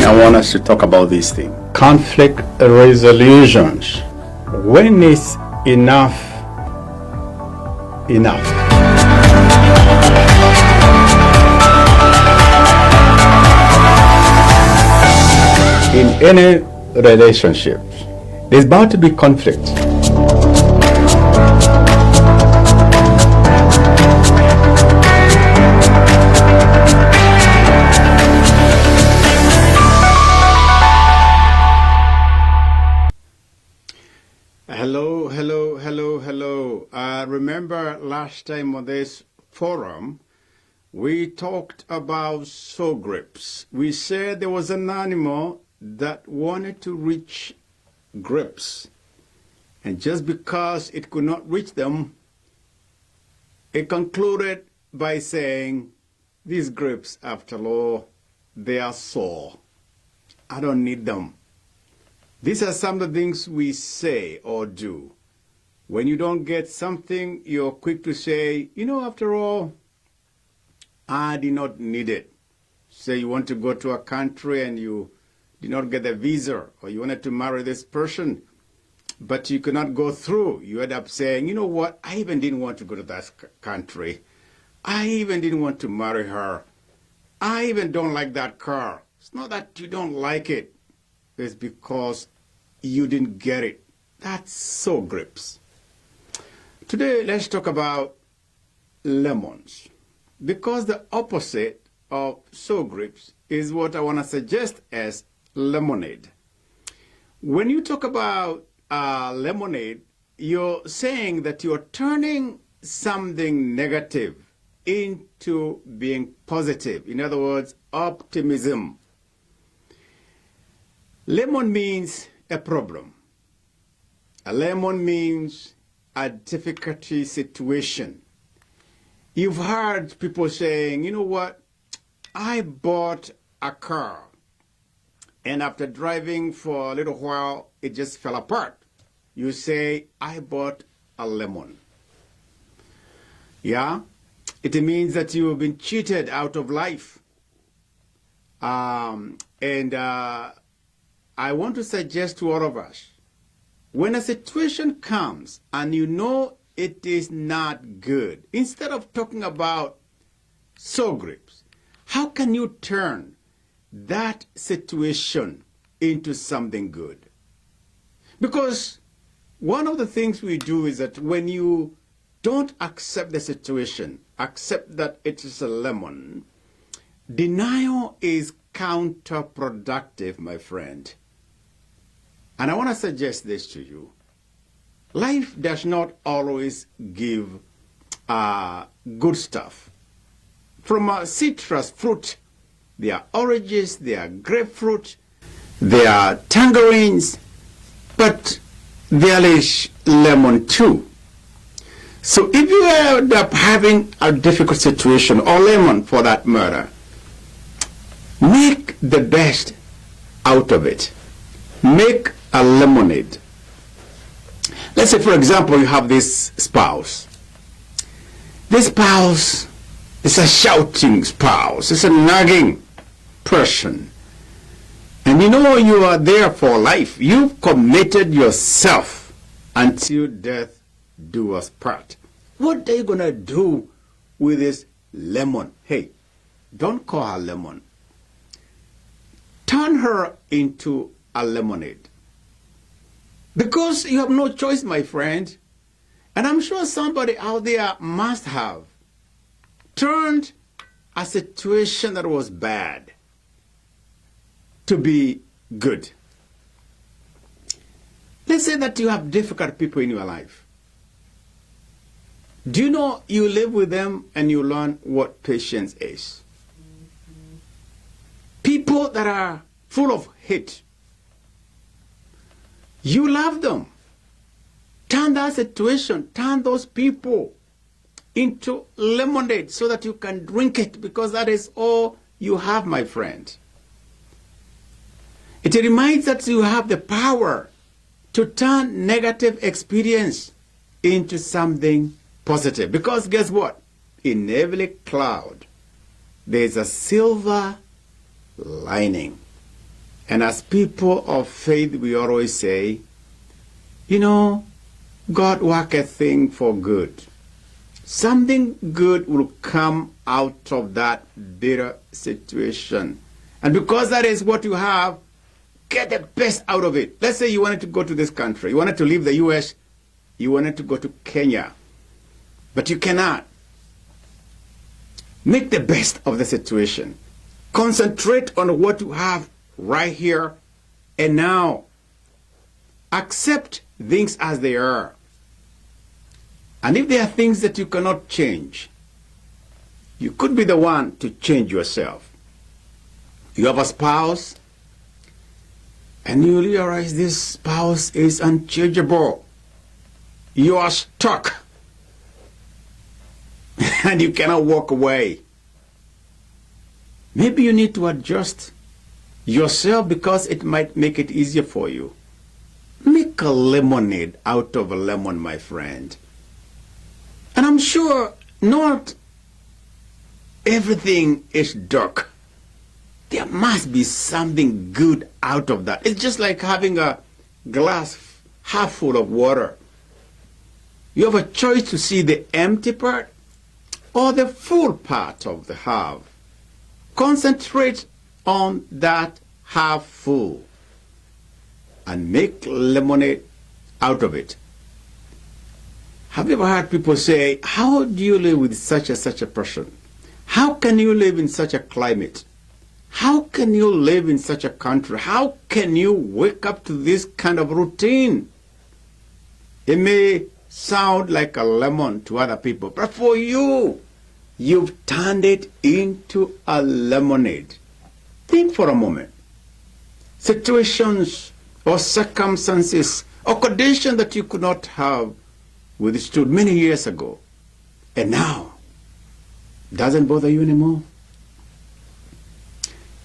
I want us to talk about this thing. Conflict resolutions. When is enough enough? In any relationship, there's bound to be conflict. Hello. Remember last time on this forum, we talked about soul grips. We said there was an animal that wanted to reach grips. And just because it could not reach them, it concluded by saying, these grips, after all, they are sore. I don't need them. These are some of the things we say or do. When you don't get something, you're quick to say, after all, I did not need it. Say you want to go to a country and you did not get a visa, or you wanted to marry this person, but you could not go through. You end up saying, you know what, I even didn't want to go to that country. I even didn't want to marry her. I even don't like that car. It's not that you don't like it. It's because you didn't get it. That's soul grips. Today, let's talk about lemons. Because the opposite of soul grips is what I want to suggest as lemonade. When you talk about lemonade, you're saying that you're turning something negative into being positive. In other words, optimism. Lemon means a problem. A lemon means a difficulty situation. You've heard people saying, you know what, I bought a car, and after driving for a little while, it just fell apart. You say, I bought a lemon. Yeah? It means that you have been cheated out of life. I want to suggest to all of us, when a situation comes and you know it is not good, instead of talking about soul grips, how can you turn that situation into something good? Because one of the things we do is that when you don't accept the situation, accept that it is a lemon, denial is counterproductive, my friend. And I want to suggest this to you. Life does not always give good stuff. From a citrus fruit, there are oranges, there are grapefruit, there are tangerines, but there is lemon too. So if you end up having a difficult situation, or lemon for that matter, make the best out of it. Make a lemonade. Let's say, for example, you have this spouse. This spouse is a shouting spouse. It's a nagging person. And you are there for life. You've committed yourself until death do us part. What are you going to do with this lemon? Hey, don't call her lemon. Turn her into a lemonade. Because you have no choice, my friend. And I'm sure somebody out there must have turned a situation that was bad to be good. Let's say that you have difficult people in your life. Do you know you live with them and you learn what patience is? People that are full of hate. You love them. Turn that situation, turn those people into lemonade so that you can drink it, because that is all you have, my friend. It reminds that you have the power to turn negative experience into something positive. Because guess what? In every cloud, there's a silver lining. And as people of faith, we always say, you know, God worketh thing for good. Something good will come out of that bitter situation. And because that is what you have, get the best out of it. Let's say you wanted to go to this country. You wanted to leave the U.S. You wanted to go to Kenya. But you cannot. Make the best of the situation. Concentrate on what you have right here and now. Accept things as they are. And if there are things that you cannot change, you could be the one to change yourself. You have a spouse, and you realize this spouse is unchangeable. You are stuck, and you cannot walk away. Maybe you need to adjust yourself because it might make it easier for you. Make a lemonade out of a lemon, my friend. And I'm sure not everything is dark. There must be something good out of that. It's just like having a glass half full of water. You have a choice to see the empty part or the full part of the half. Concentrate on that half full and make lemonade out of it. Have you ever heard people say, how do you live with such a person? How can you live in such a climate? How can you live in such a country? How can you wake up to this kind of routine? It may sound like a lemon to other people, but for you, you've turned it into a lemonade. Think for a moment. Situations or circumstances or conditions that you could not have withstood many years ago, and now doesn't bother you anymore.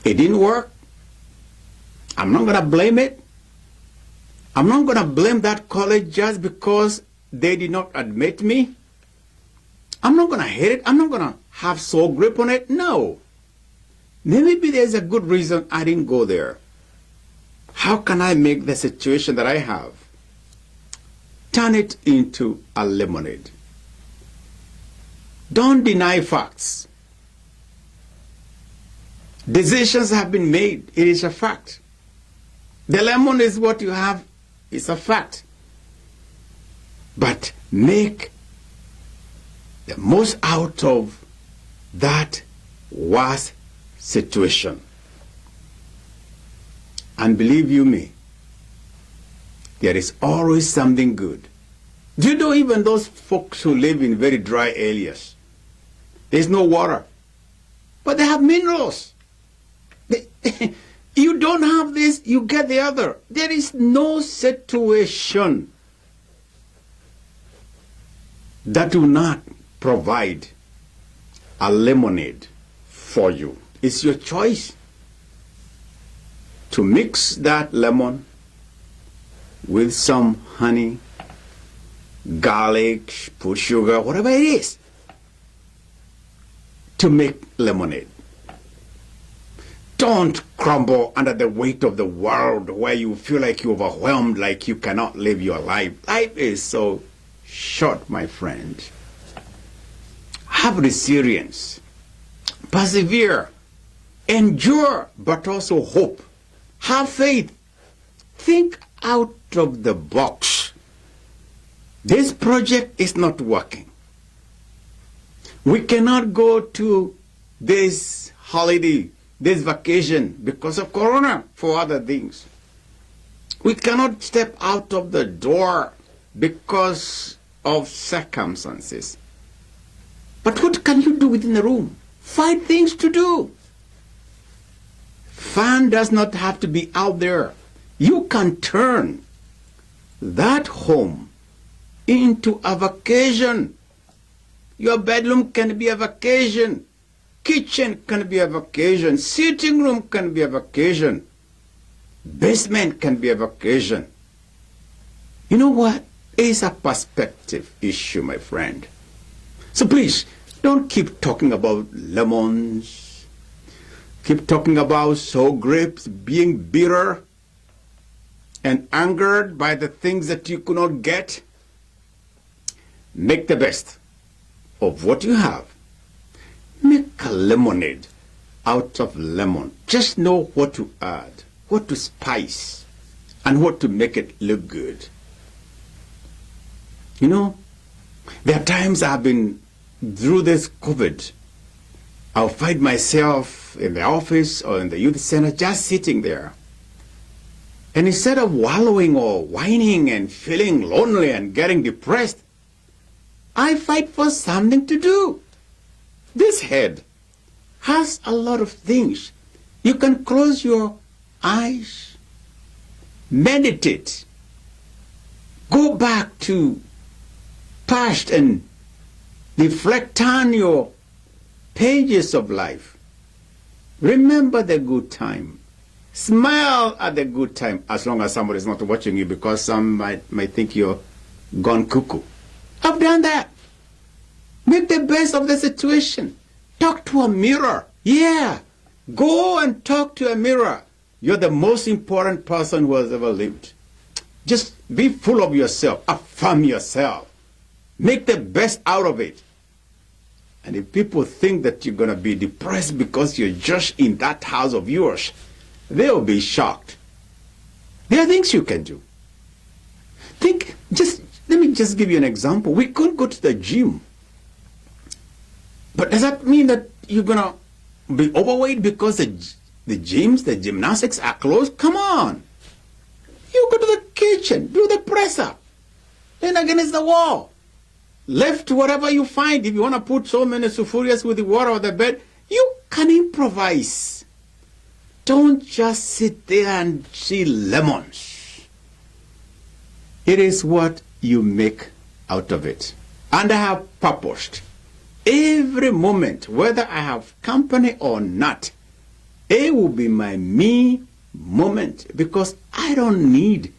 It didn't work. I'm not going to blame it. I'm not going to blame that college just because they did not admit me. I'm not going to hate it. I'm not going to have soul grip on it. No. Maybe there's a good reason I didn't go there. How can I make the situation that I have, turn it into a lemonade? Don't deny facts. Decisions have been made. It is a fact. The lemon is what you have. It's a fact. But make the most out of that worst situation. And believe you me, there is always something good. Do you know even those folks who live in very dry areas? There's no water, but they have minerals. You don't have this, you get the other. There is no situation that will not provide a lemonade for you. It's your choice to mix that lemon with some honey, garlic, put sugar, whatever it is, to make lemonade. Don't crumble under the weight of the world where you feel like you're overwhelmed, like you cannot live your life. Life is so short, my friend. Have resilience. Persevere. Endure, but also hope. Have faith. Think out of the box. This project is not working. We cannot go to this holiday, this vacation, because of Corona, for other things. We cannot step out of the door because of circumstances. But what can you do within the room? Find things to do. Fun does not have to be out there. You can turn that home into a vacation. Your bedroom can be a vacation. Kitchen can be a vacation. Sitting room can be a vacation. Basement can be a vacation. You know what? It's a perspective issue, my friend. So please, don't keep talking about lemons, keep talking about sour grapes, being bitter and angered by the things that you could not get. Make the best of what you have. Make a lemonade out of lemon. Just know what to add, what to spice, and what to make it look good. You know, there are times I've been through this COVID. I'll find myself in the office or in the youth center just sitting there. And instead of wallowing or whining and feeling lonely and getting depressed, I fight for something to do. This head has a lot of things. You can close your eyes, meditate, go back to past and reflect on your pages of life. Remember the good time. Smile at the good time, as long as somebody's not watching you, because some might think you're gone cuckoo. I've done that. Make the best of the situation. Talk to a mirror. Yeah. Go and talk to a mirror. You're the most important person who has ever lived. Just be full of yourself. Affirm yourself. Make the best out of it. And if people think that you're going to be depressed because you're just in that house of yours, they'll be shocked. There are things you can do. Let me just give you an example. We could go to the gym. But does that mean that you're going to be overweight because the gyms, the gymnastics are closed? Come on. You go to the kitchen, do the press up, lean against the wall. Lift whatever you find. If you want to put so many sulfurious with the water or the bed, you can improvise. Don't just sit there and see lemons. It is what you make out of it. And I have purposed every moment, whether I have company or not, it will be my me moment, because I don't need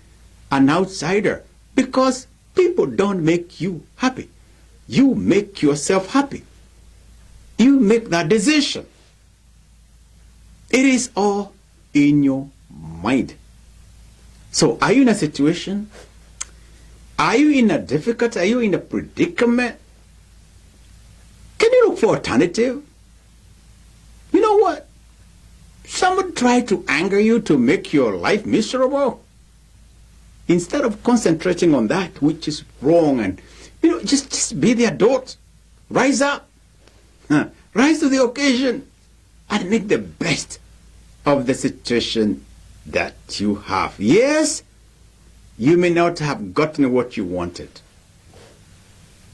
an outsider, because people don't make you happy. You make yourself happy. You make that decision. It is all in your mind. So are you in a situation? Are you in a difficulty? Are you in a predicament? Can you look for alternative? You know what? Someone tried to anger you to make your life miserable. Instead of concentrating on that which is wrong, and just be the adult. Rise up. Rise to the occasion and make the best of the situation that you have. Yes, you may not have gotten what you wanted.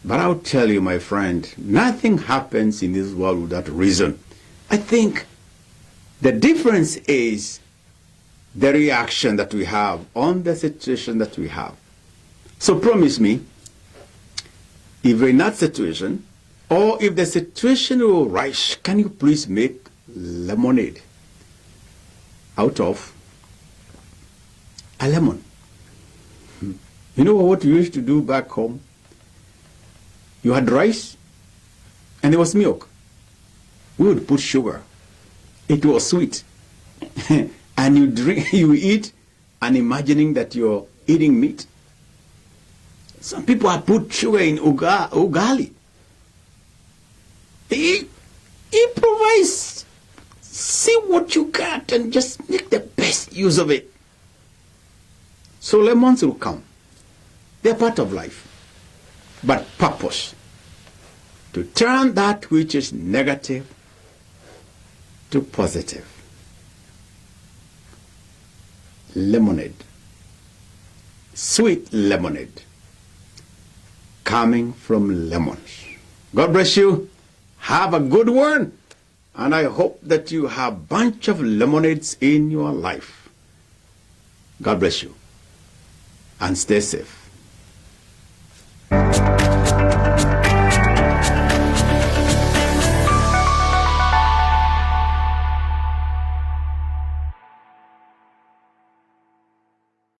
But I'll tell you, my friend, nothing happens in this world without reason. I think the difference is the reaction that we have on the situation that we have. So promise me, if you're in that situation, or if the situation will rise, can you please make lemonade out of a lemon? You know what we used to do back home? You had rice and there was milk. We would put sugar. It was sweet. And you drink, you eat, and imagining that you're eating meat. Some people have put sugar in ugali. Improvise. See what you got and just make the best use of it. So lemons will come. They're part of life. But purpose. To turn that which is negative to positive. Lemonade. Sweet lemonade. Coming from lemons. God bless you. Have a good one. And I hope that you have a bunch of lemonades in your life. God bless you. And stay safe.